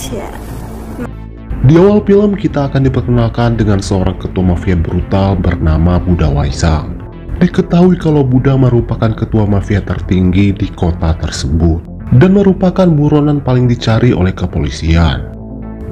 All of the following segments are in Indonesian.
且。 Di awal film kita akan diperkenalkan dengan seorang ketua mafia brutal bernama Buddha Waisang. Diketahui kalau Buddha merupakan ketua mafia tertinggi di kota tersebut dan merupakan buronan paling dicari oleh kepolisian.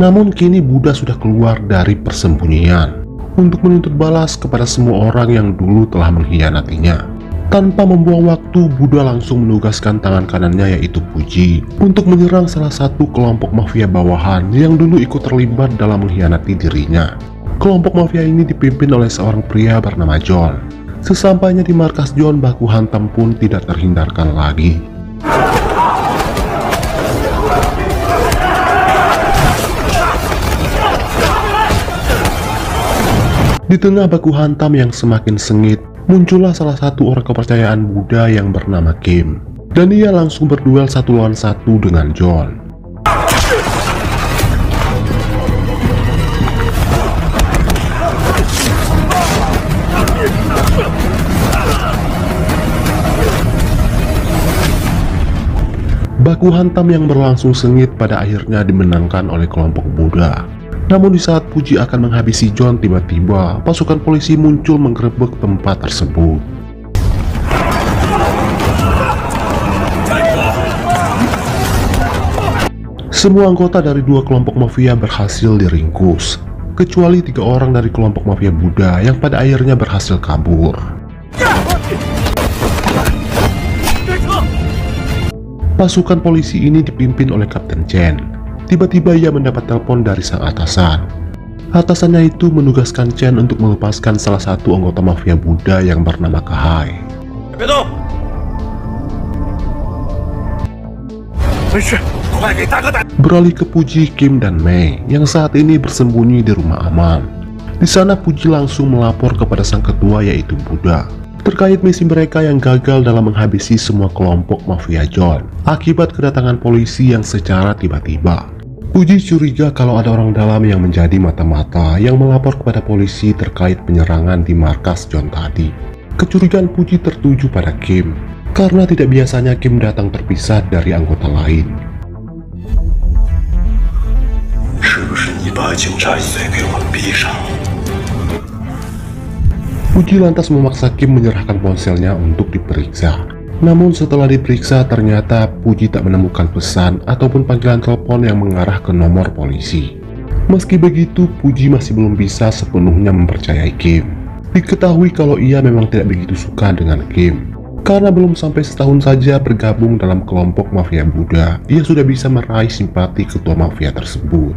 Namun kini Buddha sudah keluar dari persembunyian untuk menuntut balas kepada semua orang yang dulu telah mengkhianatinya. Tanpa membuang waktu, Buddha langsung menugaskan tangan kanannya yaitu Puji untuk menyerang salah satu kelompok mafia bawahan yang dulu ikut terlibat dalam mengkhianati dirinya. Kelompok mafia ini dipimpin oleh seorang pria bernama John. Sesampainya di markas John, baku hantam pun tidak terhindarkan lagi. Di tengah baku hantam yang semakin sengit, muncullah salah satu orang kepercayaan Buddha yang bernama Kim. Dan ia langsung berduel 1 lawan 1 dengan John. Baku hantam yang berlangsung sengit pada akhirnya dimenangkan oleh kelompok Buddha. Namun di saat Puji akan menghabisi John, tiba-tiba pasukan polisi muncul menggerebek tempat tersebut. Semua anggota dari 2 kelompok mafia berhasil diringkus, kecuali 3 orang dari kelompok mafia Buddha yang pada akhirnya berhasil kabur. Pasukan polisi ini dipimpin oleh Kapten Chen. Tiba-tiba ia mendapat telepon dari sang atasan. Atasannya itu menugaskan Chen untuk melepaskan salah satu anggota mafia Buddha yang bernama Kahai. Beralih ke Puji, Kim, dan Mei yang saat ini bersembunyi di rumah aman. Di sana Puji langsung melapor kepada sang ketua yaitu Buddha terkait misi mereka yang gagal dalam menghabisi semua kelompok mafia John akibat kedatangan polisi yang secara tiba-tiba. Puji curiga kalau ada orang dalam yang menjadi mata-mata yang melapor kepada polisi terkait penyerangan di markas John tadi. Kecurigaan Puji tertuju pada Kim, karena tidak biasanya Kim datang terpisah dari anggota lain. Puji lantas memaksa Kim menyerahkan ponselnya untuk diperiksa. Namun setelah diperiksa ternyata Puji tak menemukan pesan ataupun panggilan telepon yang mengarah ke nomor polisi. Meski begitu, Puji masih belum bisa sepenuhnya mempercayai Kim. Diketahui kalau ia memang tidak begitu suka dengan Kim. Karena belum sampai setahun saja bergabung dalam kelompok mafia Buddha, ia sudah bisa meraih simpati ketua mafia tersebut.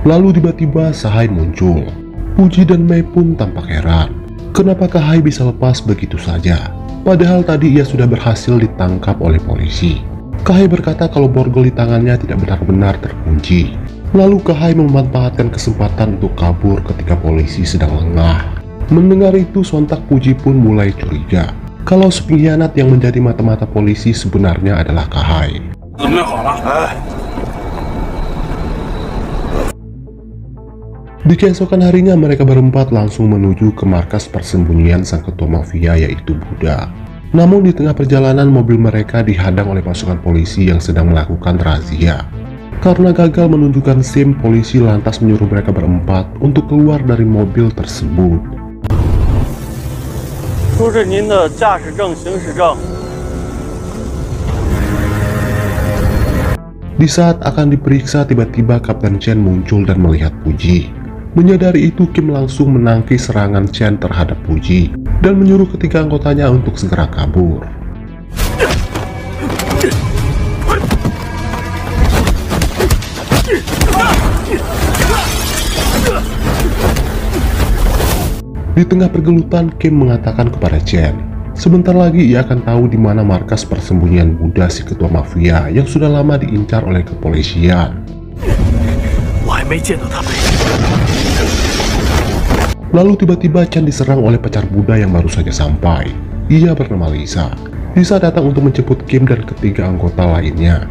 Lalu tiba-tiba Sahai muncul. Puji dan Mei pun tampak heran. Kenapa Kahai bisa lepas begitu saja? Padahal tadi ia sudah berhasil ditangkap oleh polisi. Kahai berkata kalau borgol di tangannya tidak benar-benar terkunci. Lalu Kahai memanfaatkan kesempatan untuk kabur ketika polisi sedang lengah. Mendengar itu sontak Puji pun mulai curiga kalau pengkhianat yang menjadi mata-mata polisi sebenarnya adalah Kahai. Di keesokan harinya mereka berempat langsung menuju ke markas persembunyian sang ketua mafia yaitu Buddha. Namun di tengah perjalanan mobil mereka dihadang oleh pasukan polisi yang sedang melakukan razia. Karena gagal menunjukkan SIM, polisi lantas menyuruh mereka berempat untuk keluar dari mobil tersebut. Di saat akan diperiksa, tiba-tiba Kapten Chen muncul dan melihat Puji. Menyadari itu, Kim langsung menangkis serangan Chen terhadap Puji dan menyuruh ketiga anggotanya untuk segera kabur. Di tengah pergelutan, Kim mengatakan kepada Chen, sebentar lagi ia akan tahu di mana markas persembunyian Buddha si ketua mafia yang sudah lama diincar oleh kepolisian. Lalu tiba-tiba Chen diserang oleh pacar Buddha yang baru saja sampai. Ia bernama Lisa. Lisa datang untuk menjemput Kim dan ketiga anggota lainnya.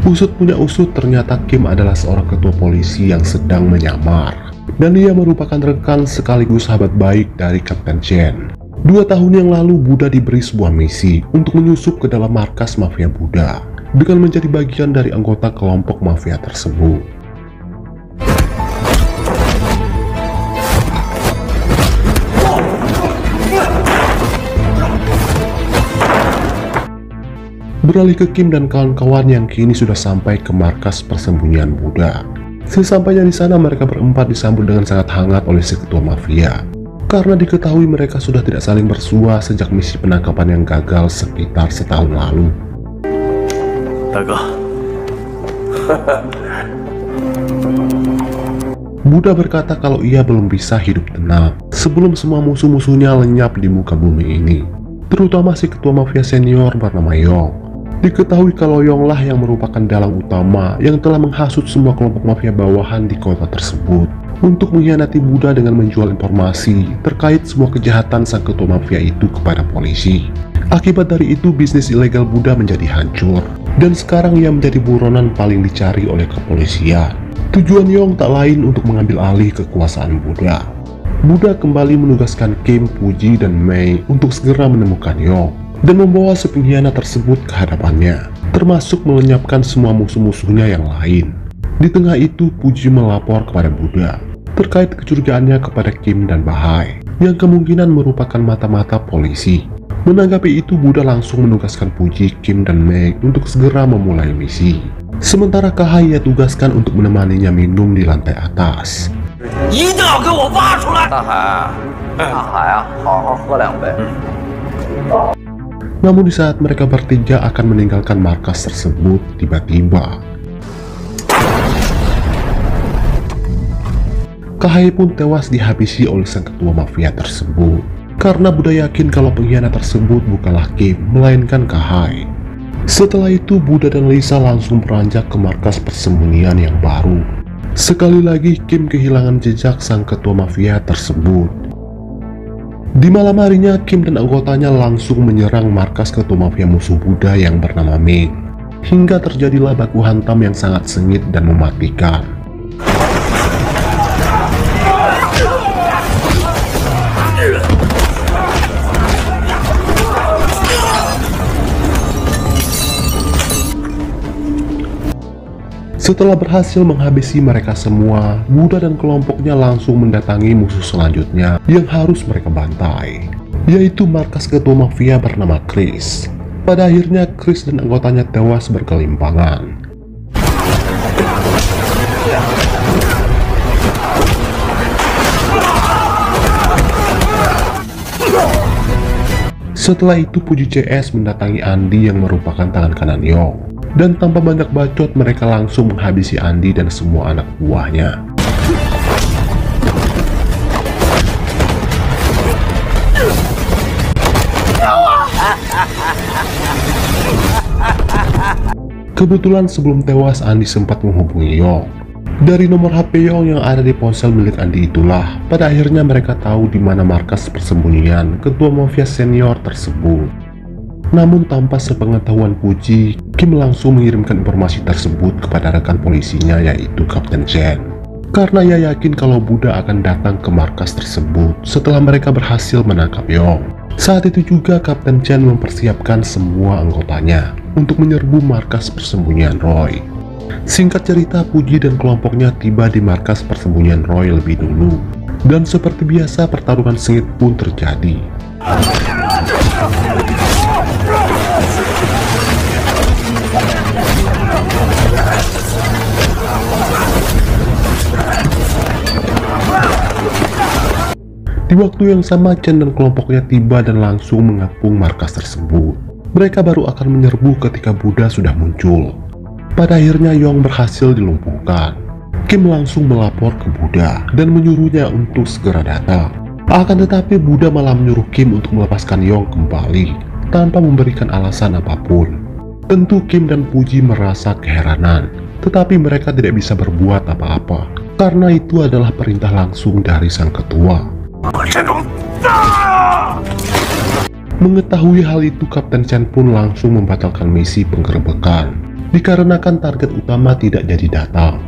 Usut punya usut, ternyata Kim adalah seorang ketua polisi yang sedang menyamar. dan ia merupakan rekan sekaligus sahabat baik dari Kapten Chen. 2 tahun yang lalu Buddha diberi sebuah misi untuk menyusup ke dalam markas mafia Buddha dengan menjadi bagian dari anggota kelompok mafia tersebut. Beralih ke Kim dan kawan-kawan yang kini sudah sampai ke markas persembunyian Buddha. Sesampainya di sana, mereka berempat disambut dengan sangat hangat oleh si ketua mafia. Karena diketahui mereka sudah tidak saling bersua sejak misi penangkapan yang gagal sekitar setahun lalu. Buddha berkata kalau ia belum bisa hidup tenang sebelum semua musuh-musuhnya lenyap di muka bumi ini. Terutama si ketua mafia senior bernama Yong. Diketahui kalau Yong lah yang merupakan dalang utama yang telah menghasut semua kelompok mafia bawahan di kota tersebut untuk mengkhianati Buddha dengan menjual informasi terkait semua kejahatan sang ketua mafia itu kepada polisi. Akibat dari itu, bisnis ilegal Buddha menjadi hancur, dan sekarang ia menjadi buronan paling dicari oleh kepolisian. Tujuan Yong tak lain untuk mengambil alih kekuasaan Buddha. Buddha kembali menugaskan Kim, Puji, dan Mei untuk segera menemukan Yong dan membawa si pengkhianat tersebut ke hadapannya, termasuk melenyapkan semua musuh-musuhnya yang lain. Di tengah itu, Puji melapor kepada Buddha terkait kecurigaannya kepada Kim dan Bahai, yang kemungkinan merupakan mata-mata polisi. Menanggapi itu, Buddha langsung menugaskan Puji, Kim, dan Mei untuk segera memulai misi. Sementara Kahai ia tugaskan untuk menemaninya minum di lantai atas. Namun di saat mereka bertiga akan meninggalkan markas tersebut, tiba-tiba Kahai pun tewas dihabisi oleh sang ketua mafia tersebut. Karena Buddha yakin kalau pengkhianat tersebut bukanlah Kim, melainkan Kahai. Setelah itu, Buddha dan Lisa langsung beranjak ke markas persembunyian yang baru. Sekali lagi, Kim kehilangan jejak sang ketua mafia tersebut. Di malam harinya, Kim dan anggotanya langsung menyerang markas ketua mafia musuh Buddha yang bernama Ming, hingga terjadilah baku hantam yang sangat sengit dan mematikan. Setelah berhasil menghabisi mereka semua, Buddha dan kelompoknya langsung mendatangi musuh selanjutnya yang harus mereka bantai, yaitu markas ketua mafia bernama Chris. Pada akhirnya, Chris dan anggotanya tewas berkelimpangan. Setelah itu, Puji CS mendatangi Andi yang merupakan tangan kanan Yong. Dan tanpa banyak bacot, mereka langsung menghabisi Andi dan semua anak buahnya. Kebetulan sebelum tewas, Andi sempat menghubungi Yong. Dari nomor HP Yong yang ada di ponsel milik Andi itulah, pada akhirnya mereka tahu di mana markas persembunyian ketua mafia senior tersebut. Namun tanpa sepengetahuan Puji, Kim langsung mengirimkan informasi tersebut kepada rekan polisinya yaitu Kapten Chen. Karena ia yakin kalau Buddha akan datang ke markas tersebut setelah mereka berhasil menangkap Yong. Saat itu juga Kapten Chen mempersiapkan semua anggotanya untuk menyerbu markas persembunyian Roy. Singkat cerita, Puji dan kelompoknya tiba di markas persembunyian Roy lebih dulu. Dan seperti biasa, pertarungan sengit pun terjadi. Di waktu yang sama, Chen dan kelompoknya tiba dan langsung mengepung markas tersebut. Mereka baru akan menyerbu ketika Buddha sudah muncul. Pada akhirnya Yong berhasil dilumpuhkan. Kim langsung melapor ke Buddha dan menyuruhnya untuk segera datang. Akan tetapi Buddha malah menyuruh Kim untuk melepaskan Yong kembali tanpa memberikan alasan apapun. Tentu Kim dan Puji merasa keheranan, tetapi mereka tidak bisa berbuat apa-apa karena itu adalah perintah langsung dari sang ketua. Mengetahui hal itu, Kapten Chen pun langsung membatalkan misi penggerebekan dikarenakan target utama tidak jadi datang.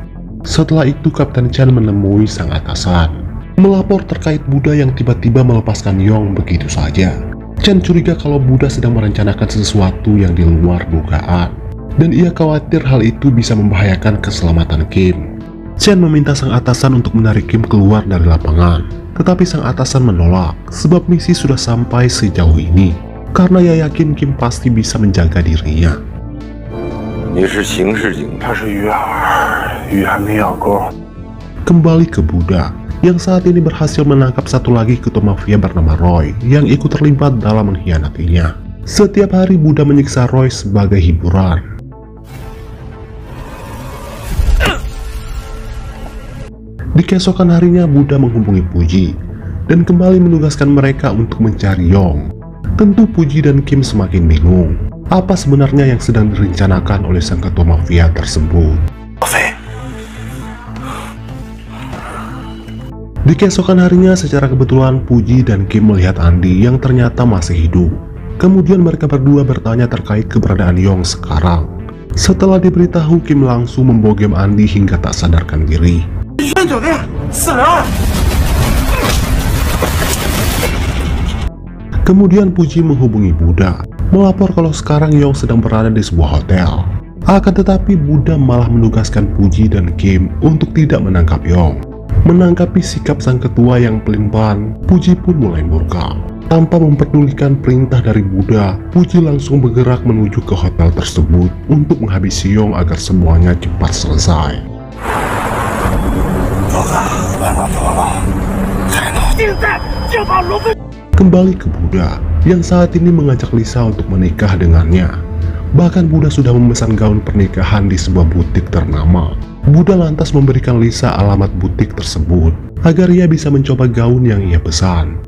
Setelah itu Kapten Chen menemui sang atasan, melapor terkait Buddha yang tiba-tiba melepaskan Yong begitu saja. Chen curiga kalau Buddha sedang merencanakan sesuatu yang di luar dugaan, dan ia khawatir hal itu bisa membahayakan keselamatan Kim. Chen meminta sang atasan untuk menarik Kim keluar dari lapangan, tetapi sang atasan menolak sebab misi sudah sampai sejauh ini, karena ia yakin Kim pasti bisa menjaga dirinya. Kembali ke Buddha, yang saat ini berhasil menangkap satu lagi ketua mafia bernama Roy yang ikut terlibat dalam mengkhianatinya. Setiap hari Buddha menyiksa Roy sebagai hiburan. Di keesokan harinya Buddha menghubungi Puji dan kembali menugaskan mereka untuk mencari Yong. Tentu Puji dan Kim semakin bingung apa sebenarnya yang sedang direncanakan oleh sang ketua mafia tersebut. Di keesokan harinya secara kebetulan Puji dan Kim melihat Andi yang ternyata masih hidup. Kemudian mereka berdua bertanya terkait keberadaan Yong sekarang. Setelah diberitahu, Kim langsung membogem Andi hingga tak sadarkan diri. Kemudian Puji menghubungi Buddha, melapor kalau sekarang Yong sedang berada di sebuah hotel. Akan tetapi Buddha malah menugaskan Puji dan Kim untuk tidak menangkap Yong. Menanggapi sikap sang ketua yang pelin-pelan, Puji pun mulai murka. Tanpa memperdulikan perintah dari Buddha, Puji langsung bergerak menuju ke hotel tersebut untuk menghabisi Yong agar semuanya cepat selesai. Kembali ke Buddha, yang saat ini mengajak Lisa untuk menikah dengannya. Bahkan Buddha sudah memesan gaun pernikahan di sebuah butik ternama. Buddha lantas memberikan Lisa alamat butik tersebut agar ia bisa mencoba gaun yang ia pesan.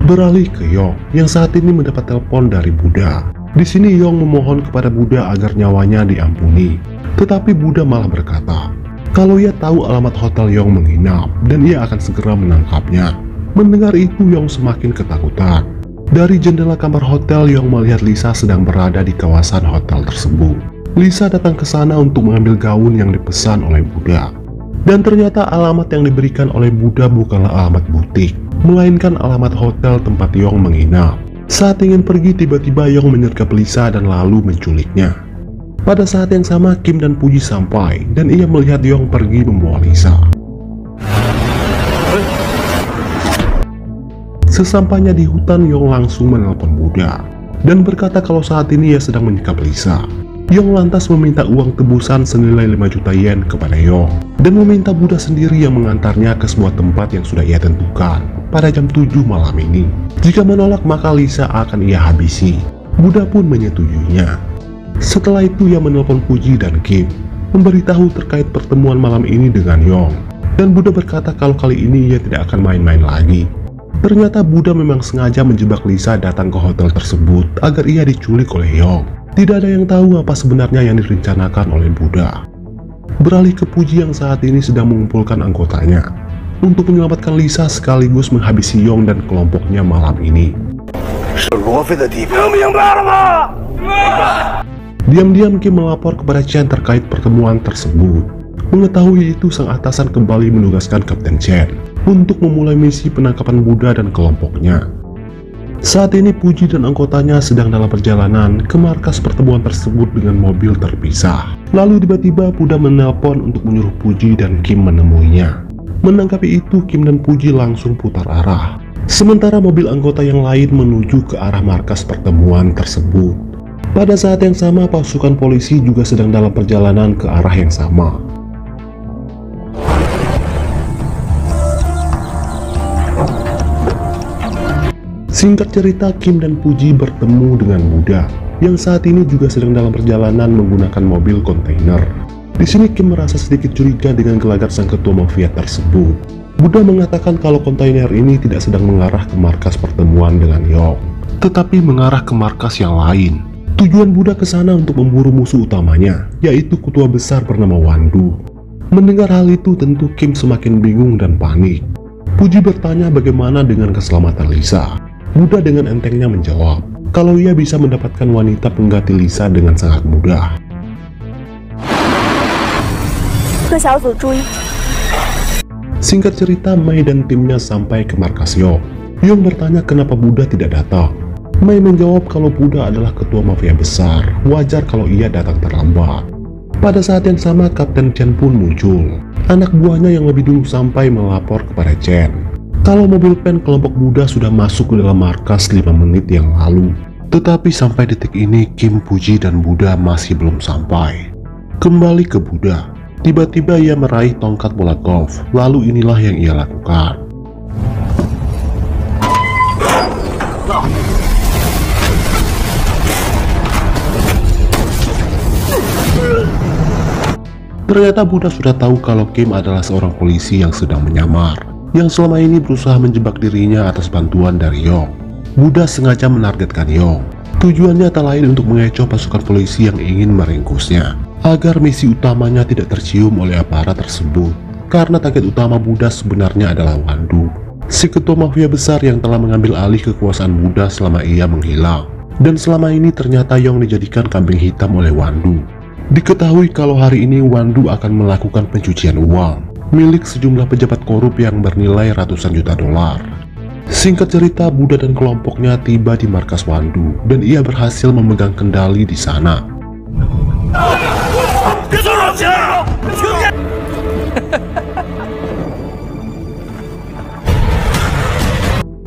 Beralih ke Yong yang saat ini mendapat telepon dari Buddha. Di sini Yong memohon kepada Buddha agar nyawanya diampuni. Tetapi Buddha malah berkata kalau ia tahu alamat hotel Yong menginap dan ia akan segera menangkapnya. Mendengar itu Yong semakin ketakutan. Dari jendela kamar hotel, Yong melihat Lisa sedang berada di kawasan hotel tersebut. Lisa datang ke sana untuk mengambil gaun yang dipesan oleh Buddha. Dan ternyata alamat yang diberikan oleh Buddha bukanlah alamat butik, melainkan alamat hotel tempat Yong menginap. Saat ingin pergi, tiba-tiba Yong menyergap Lisa dan lalu menculiknya. Pada saat yang sama, Kim dan Puji sampai, dan ia melihat Yong pergi membawa Lisa. Sesampainya di hutan, Yong langsung menelpon Buddha dan berkata kalau saat ini ia sedang menyekap Lisa. Yong lantas meminta uang tebusan senilai 5 juta yen kepada Yong dan meminta Buddha sendiri yang mengantarnya ke sebuah tempat yang sudah ia tentukan pada jam 7 malam ini. Jika menolak maka Lisa akan ia habisi. Buddha pun menyetujuinya. Setelah itu ia menelpon Puji dan Kim, memberitahu terkait pertemuan malam ini dengan Yong. Dan Buddha berkata kalau kali ini ia tidak akan main-main lagi. Ternyata Buddha memang sengaja menjebak Lisa datang ke hotel tersebut agar ia diculik oleh Yong. Tidak ada yang tahu apa sebenarnya yang direncanakan oleh Buddha. Beralih ke Puji yang saat ini sedang mengumpulkan anggotanya untuk menyelamatkan Lisa sekaligus menghabisi Yong dan kelompoknya malam ini. Diam-diam Kim melapor kepada Chen terkait pertemuan tersebut. Mengetahui itu, sang atasan kembali menugaskan Kapten Chen untuk memulai misi penangkapan Buddha dan kelompoknya. Saat ini Puji dan anggotanya sedang dalam perjalanan ke markas pertemuan tersebut dengan mobil terpisah. Lalu tiba-tiba Buddha menelpon untuk menyuruh Puji dan Kim menemuinya. Menanggapi itu, Kim dan Puji langsung putar arah. Sementara mobil anggota yang lain menuju ke arah markas pertemuan tersebut. Pada saat yang sama, pasukan polisi juga sedang dalam perjalanan ke arah yang sama. Singkat cerita, Kim dan Puji bertemu dengan Buddha yang saat ini juga sedang dalam perjalanan menggunakan mobil kontainer. Di sini Kim merasa sedikit curiga dengan gelagat sang ketua mafia tersebut. Buddha mengatakan kalau kontainer ini tidak sedang mengarah ke markas pertemuan dengan Yong, tetapi mengarah ke markas yang lain. Tujuan Buddha ke sana untuk memburu musuh utamanya, yaitu ketua besar bernama Wandu. Mendengar hal itu, tentu Kim semakin bingung dan panik. Puji bertanya bagaimana dengan keselamatan Lisa. Buddha dengan entengnya menjawab kalau ia bisa mendapatkan wanita pengganti Lisa dengan sangat mudah. 各小组注意， Singkat cerita, Mei dan timnya sampai ke markas Yong. Yong bertanya kenapa Buddha tidak datang. Mei menjawab kalau Buddha adalah ketua mafia besar, wajar kalau ia datang terlambat. Pada saat yang sama, Kapten Chen pun muncul. Anak buahnya yang lebih dulu sampai melapor kepada Chen kalau mobil pen kelompok Buddha sudah masuk ke dalam markas 5 menit yang lalu. Tetapi sampai detik ini, Kim, Puji, dan Buddha masih belum sampai. Kembali ke Buddha. Tiba-tiba ia meraih tongkat bola golf, lalu inilah yang ia lakukan. Ternyata Buddha sudah tahu kalau Kim adalah seorang polisi yang sedang menyamar, yang selama ini berusaha menjebak dirinya atas bantuan dari Yong. Buddha sengaja menargetkan Yong. Tujuannya tak lain untuk mengecoh pasukan polisi yang ingin meringkusnya, agar misi utamanya tidak tercium oleh aparat tersebut, karena target utama Buddha sebenarnya adalah Wandu, si ketua mafia besar yang telah mengambil alih kekuasaan Buddha selama ia menghilang. Dan selama ini ternyata Yong dijadikan kambing hitam oleh Wandu. Diketahui kalau hari ini Wandu akan melakukan pencucian uang milik sejumlah pejabat korup yang bernilai ratusan juta dolar. Singkat cerita, Buddha dan kelompoknya tiba di markas Wandu dan ia berhasil memegang kendali di sana.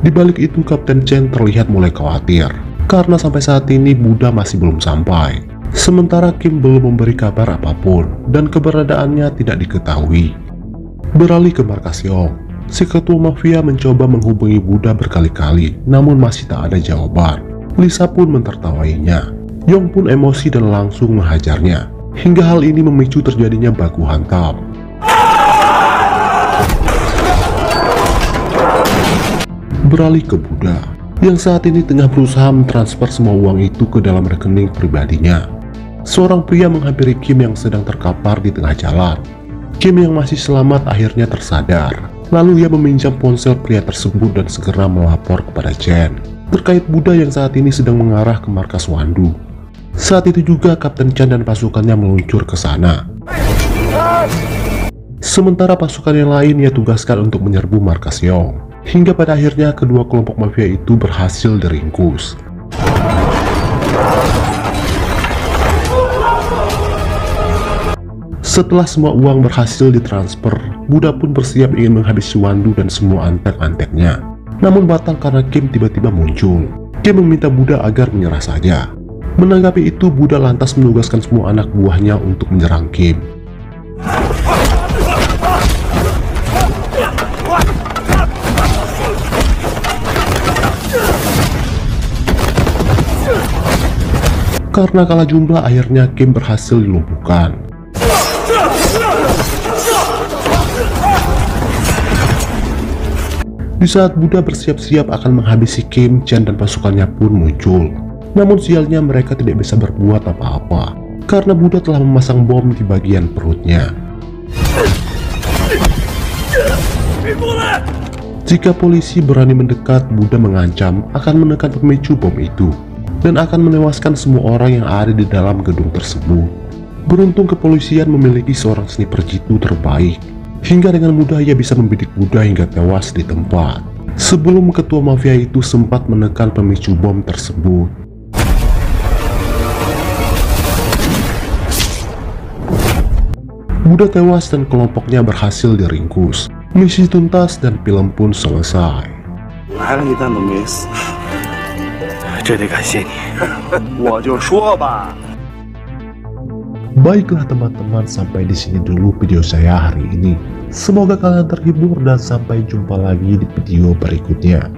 Di balik itu, Kapten Chen terlihat mulai khawatir karena sampai saat ini Buddha masih belum sampai. Sementara Kim belum memberi kabar apapun dan keberadaannya tidak diketahui. Beralih ke markas Yong, si ketua mafia mencoba menghubungi Buddha berkali-kali, namun masih tak ada jawaban. Lisa pun mentertawainya. Yong pun emosi dan langsung menghajarnya, hingga hal ini memicu terjadinya baku hantam. Beralih ke Buddha, yang saat ini tengah berusaha mentransfer semua uang itu ke dalam rekening pribadinya. Seorang pria menghampiri Kim yang sedang terkapar di tengah jalan. Kim yang masih selamat akhirnya tersadar. Lalu ia meminjam ponsel pria tersebut dan segera melapor kepada Chen terkait Buddha yang saat ini sedang mengarah ke markas Wandu. Saat itu juga Kapten Chen dan pasukannya meluncur ke sana. Sementara pasukan yang lain ia tugaskan untuk menyerbu markas Yong. Hingga pada akhirnya kedua kelompok mafia itu berhasil diringkus. Setelah semua uang berhasil ditransfer, Buddha pun bersiap ingin menghabisi Wandu dan semua antek-anteknya. Namun batal karena Kim tiba-tiba muncul. Kim meminta Buddha agar menyerah saja. Menanggapi itu, Buddha lantas menugaskan semua anak buahnya untuk menyerang Kim. Karena kalah jumlah, akhirnya Kim berhasil dilumpuhkan. Di saat Buddha bersiap-siap akan menghabisi Kim, Chen dan pasukannya pun muncul. Namun sialnya mereka tidak bisa berbuat apa-apa, karena Buddha telah memasang bom di bagian perutnya. Jika polisi berani mendekat, Buddha mengancam akan menekan pemicu bom itu, dan akan menewaskan semua orang yang ada di dalam gedung tersebut. Beruntung kepolisian memiliki seorang sniper jitu terbaik, hingga dengan mudah ia bisa membidik Buddha hingga tewas di tempat. Sebelum ketua mafia itu sempat menekan pemicu bom tersebut. Buddha tewas dan kelompoknya berhasil diringkus. Misi tuntas dan film pun selesai. Baiklah teman-teman, sampai di sini dulu video saya hari ini. Semoga kalian terhibur dan sampai jumpa lagi di video berikutnya.